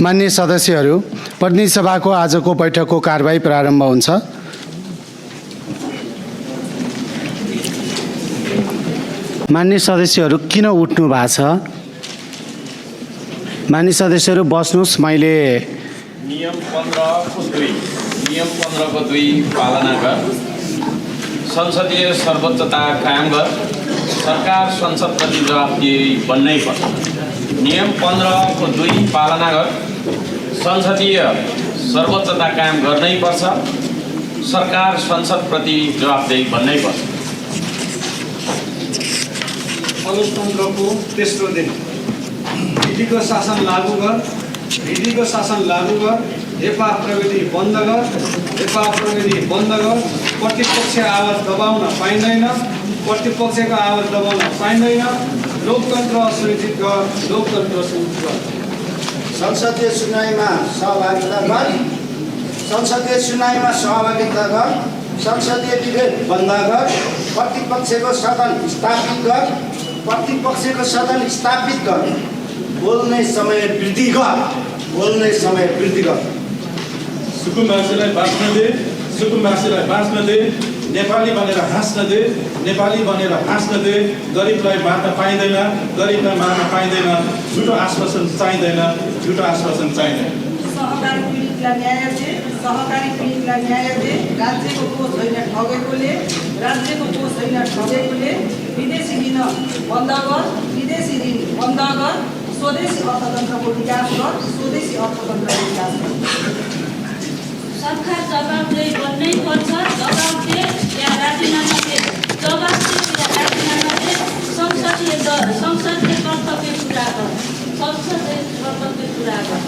माननीय सदस्यहरू, प्रतिनिधि सभाको आजको बैठकको कारबाही प्रारम्भ हुन्छ। माननीय सदस्यहरू किन उठ्नु भएको छ? माननीय सदस्यहरू बस्नुहोस्। मैले नियम 15 को 2 पालना कर, संसदीय सर्वोच्चता कायम कर, सरकार संसद प्रति जवाबदेही बन्नै पर्छ। नियम 15 को 2 पालना कर, संसदीय सर्वोच्चता कायम गर्नै पर्छ, सरकार संसद प्रति जवाबदेही बन्नै पर्छ। गणतन्त्रको तेस्रो दिन विधिको शासन लागू कर, विधिको शासन लागू कर, हेपा प्रविधि बन्द कर, हेपा प्रविधि बन्द कर। प्रतिपक्ष आवाज दबाउन पाइँदैन, प्रतिपक्षको आवाज दबाउन पाइँदैन। लोकतन्त्र सुनिश्चित कर, लोकतन्त्र सुनिश्चित कर। संसदीय सुनवाईमा सहभागिता गर, संसदीय सुनवाईमा सहभागिता गर, संसदीय विधेयक बन्द गर, प्रतिपक्षको सदन स्थापित कर, प्रतिपक्षको सदन स्थापित कर। बोल्ने समय वृद्धि कर, बोल्ने समय वृद्धि कर। सुकुम्बासीलाई बाँच्न दे, सुकुम्बासीलाई बाँच्न दे, नेपाली बनेर हाँस्न दे, नेपाली बनेर हाँस्न दे। गरिबलाई मार्न पाइँदैन, गरिबलाई मार्न पाइँदैन। झुटो आश्वासन चाहिँदैन, झुटो आश्वासन चाहिँदैन। सहकारी पीडितलाई न्याय दे, सहकारी पीडितलाई न्याय दे। राज्यको कोष होइन ठगेकोले, राज्यको कोष होइन ठगेकोले विदेशी ऋण बन्द गर, विदेशी ऋण बन्द गर। स्वदेशी अर्थतन्त्रको विकास गर, स्वदेशी अर्थतन्त्रको विकास गर। सरकार जवाबदेही बन्नै पर्छ, जवाबदेही या राजीनामा दे, जवाबदेही या राजीनामा दे। संसदीय कर्तव्य पुरा गर, संसदीय कर्तव्य पुरा गर।